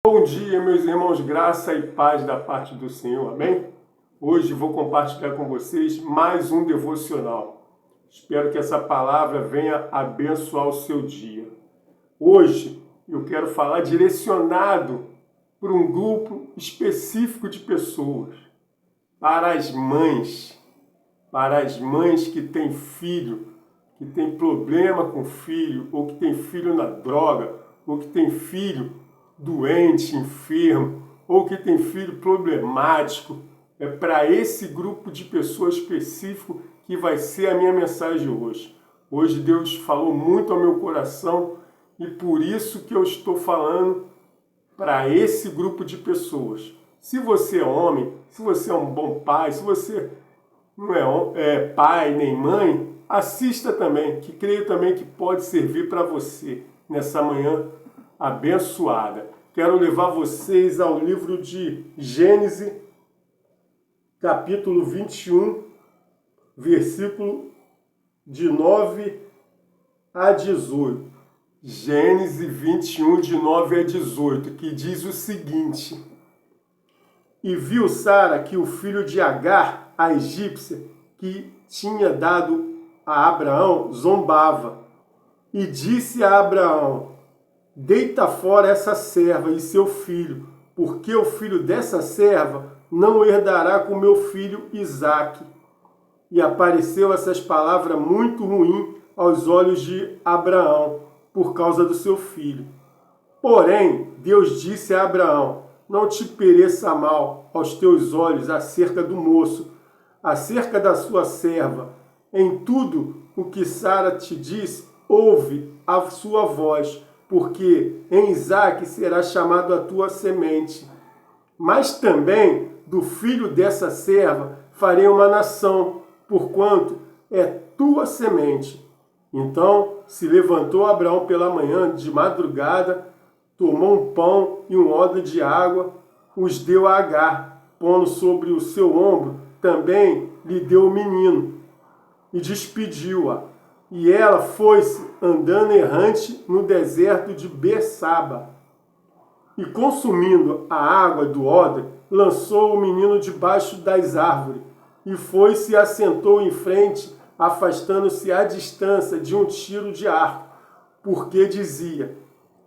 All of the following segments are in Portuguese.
Bom dia, meus irmãos, graça e paz da parte do Senhor, amém? Hoje vou compartilhar com vocês mais um devocional. Espero que essa palavra venha abençoar o seu dia. Hoje eu quero falar direcionado para um grupo específico de pessoas, para as mães que têm filho, que tem problema com filho, ou que tem filho na droga, ou que tem filho doente, enfermo, ou que tem filho problemático. É para esse grupo de pessoas específico que vai ser a minha mensagem hoje. Hoje Deus falou muito ao meu coração e por isso que eu estou falando para esse grupo de pessoas. Se você é homem, se você é um bom pai, se você não é pai nem mãe, assista também, que creio também que pode servir para você nessa manhã abençoada. Quero levar vocês ao livro de Gênesis, capítulo 21, versículo de 9 a 18. Gênesis 21, de 9 a 18, que diz o seguinte: E viu Sara que o filho de Agar, a egípcia, que tinha dado a Abraão, zombava. E disse a Abraão: Deita fora essa serva e seu filho, porque o filho dessa serva não herdará com meu filho Isaque. E apareceu essas palavras muito ruins aos olhos de Abraão, por causa do seu filho. Porém, Deus disse a Abraão: Não te pereça mal aos teus olhos acerca do moço, acerca da sua serva. Em tudo o que Sara te disse, ouve a sua voz, porque em Isaque será chamado a tua semente. Mas também do filho dessa serva farei uma nação, porquanto é tua semente. Então se levantou Abraão pela manhã, de madrugada, tomou um pão e um odre de água, os deu a Agar, pondo sobre o seu ombro, também lhe deu o menino, e despediu-a. E ela foi-se andando errante no deserto de Bersaba. E consumindo a água do odre, lançou o menino debaixo das árvores, e foi-se e assentou em frente, afastando-se à distância de um tiro de arco, porque dizia: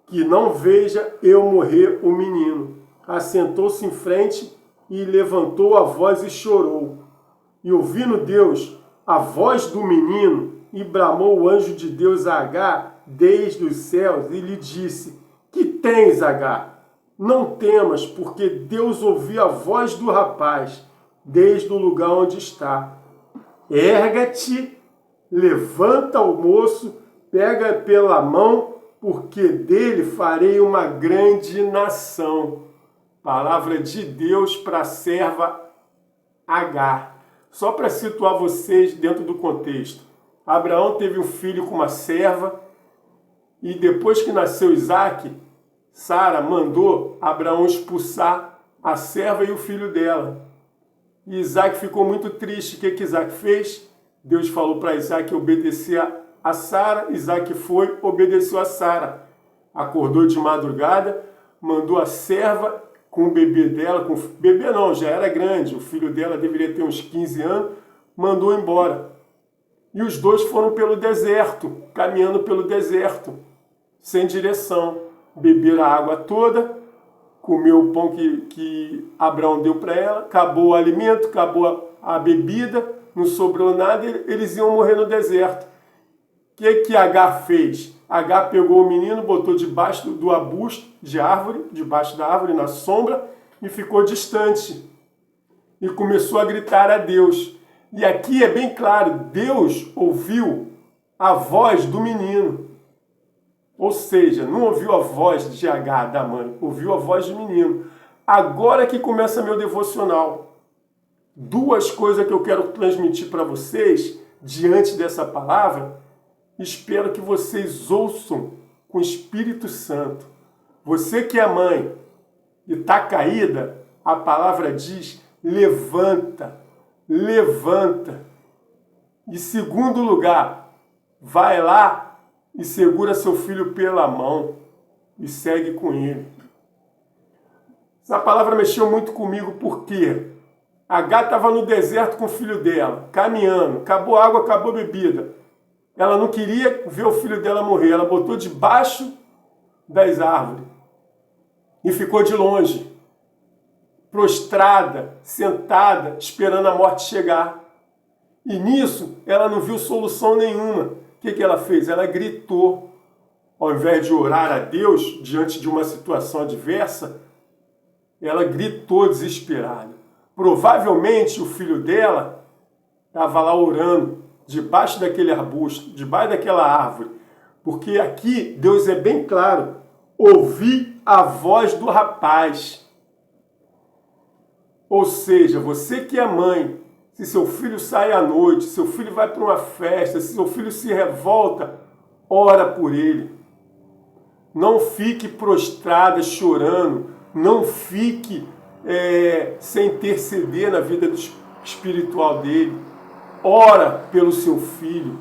Que não veja eu morrer o menino. Assentou-se em frente e levantou a voz e chorou. E ouvindo Deus a voz do menino, e bramou o anjo de Deus a Agar desde os céus, e lhe disse: Que tens, Agar? Não temas, porque Deus ouviu a voz do rapaz desde o lugar onde está. Erga-te, levanta o moço, pega pela mão, porque dele farei uma grande nação. Palavra de Deus para a serva Agar. Só para situar vocês dentro do contexto. Abraão teve um filho com uma serva, e depois que nasceu Isaque, Sara mandou Abraão expulsar a serva e o filho dela. E Isaque ficou muito triste. O que Isaque fez? Deus falou para Isaque obedecer a Sara. Isaque foi, obedeceu a Sara. Acordou de madrugada, mandou a serva com o bebê dela, com bebê não, já era grande, o filho dela deveria ter uns 15 anos, mandou embora. E os dois foram pelo deserto, caminhando pelo deserto, sem direção. Beberam a água toda, comeu o pão que Abraão deu para ela, acabou o alimento, acabou a bebida, não sobrou nada, eles iam morrer no deserto. O que Agar fez? Agar pegou o menino, botou debaixo do arbusto de árvore, debaixo da árvore, na sombra, e ficou distante. E começou a gritar a Deus. E aqui é bem claro, Deus ouviu a voz do menino. Ou seja, não ouviu a voz de Agar, da mãe, ouviu a voz do menino. Agora que começa meu devocional. Duas coisas que eu quero transmitir para vocês, diante dessa palavra. Espero que vocês ouçam com o Espírito Santo. Você que é mãe e está caída, a palavra diz: levanta, levanta. E segundo lugar, vai lá e segura seu filho pela mão e segue com ele. Essa palavra mexeu muito comigo porque Agar estava no deserto com o filho dela, caminhando, acabou a água, acabou a bebida. Ela não queria ver o filho dela morrer, ela botou debaixo das árvores e ficou de longe, prostrada, sentada, esperando a morte chegar. E nisso, ela não viu solução nenhuma. O que ela fez? Ela gritou. Ao invés de orar a Deus diante de uma situação adversa, ela gritou desesperada. Provavelmente o filho dela estava lá orando, debaixo daquele arbusto, debaixo daquela árvore. Porque aqui Deus é bem claro. Ouvi a voz do rapaz. Ou seja, você que é mãe, se seu filho sai à noite, seu filho vai para uma festa, se seu filho se revolta, ora por ele. Não fique prostrada chorando, não fique sem interceder na vida espiritual dele. Ora pelo seu filho,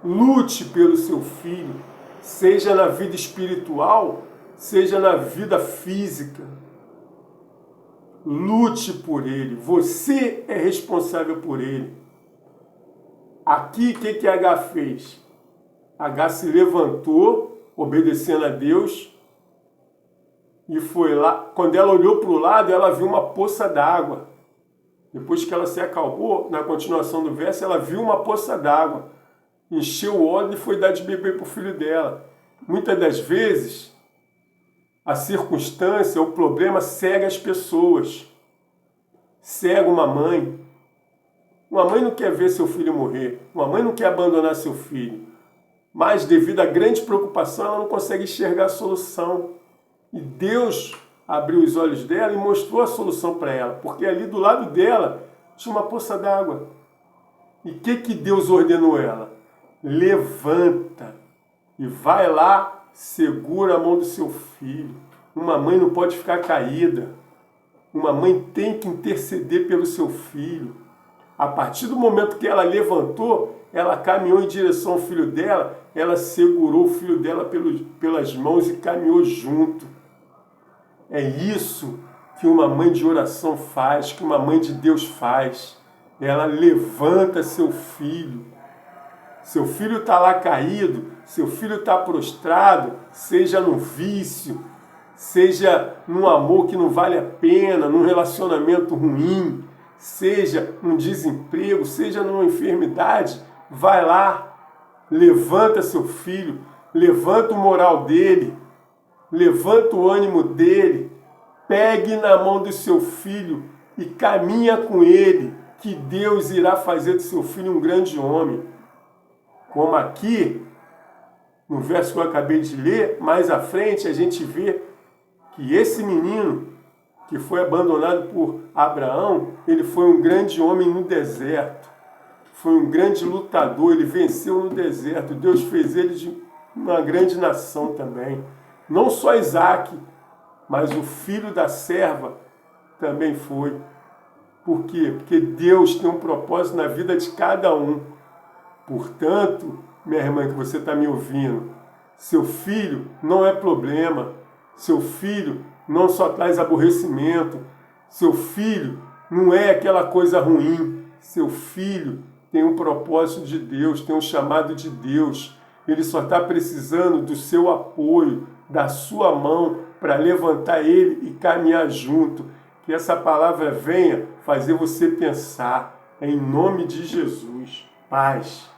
lute pelo seu filho, seja na vida espiritual, seja na vida física. Lute por ele, você é responsável por ele. Aqui, o que Agar fez? Agar se levantou, obedecendo a Deus, e foi lá. Quando ela olhou para o lado, ela viu uma poça d'água. Depois que ela se acalmou, na continuação do verso, ela viu uma poça d'água. Encheu o odre e foi dar de beber para o filho dela. Muitas das vezes, a circunstância, o problema cega as pessoas. Cega uma mãe. Uma mãe não quer ver seu filho morrer. Uma mãe não quer abandonar seu filho. Mas, devido à grande preocupação, ela não consegue enxergar a solução. E Deus abriu os olhos dela e mostrou a solução para ela. Porque ali do lado dela tinha uma poça d'água. E o que Deus ordenou ela? Levanta e vai lá, segura a mão do seu filho. Uma mãe não pode ficar caída. Uma mãe tem que interceder pelo seu filho. A partir do momento que ela levantou, ela caminhou em direção ao filho dela, ela segurou o filho dela pelas mãos e caminhou junto. É isso que uma mãe de oração faz, que uma mãe de Deus faz. Ela levanta seu filho. Seu filho está lá caído, seu filho está prostrado, seja no vício, seja num amor que não vale a pena, num relacionamento ruim, seja num desemprego, seja numa enfermidade, vai lá, levanta seu filho, levanta o moral dele, levanta o ânimo dele, pegue na mão do seu filho e caminha com ele, que Deus irá fazer do seu filho um grande homem. Como aqui, no verso que eu acabei de ler, mais à frente a gente vê que esse menino que foi abandonado por Abraão, ele foi um grande homem no deserto, foi um grande lutador, ele venceu no deserto, Deus fez ele de uma grande nação também. Não só Isaac, mas o filho da serva também foi. Por quê? Porque Deus tem um propósito na vida de cada um. Portanto, minha irmã que você está me ouvindo, seu filho não é problema, seu filho não só traz aborrecimento, seu filho não é aquela coisa ruim, seu filho tem um propósito de Deus, tem um chamado de Deus, ele só está precisando do seu apoio, da sua mão para levantar ele e caminhar junto. Que essa palavra venha fazer você pensar, em nome de Jesus. Paz.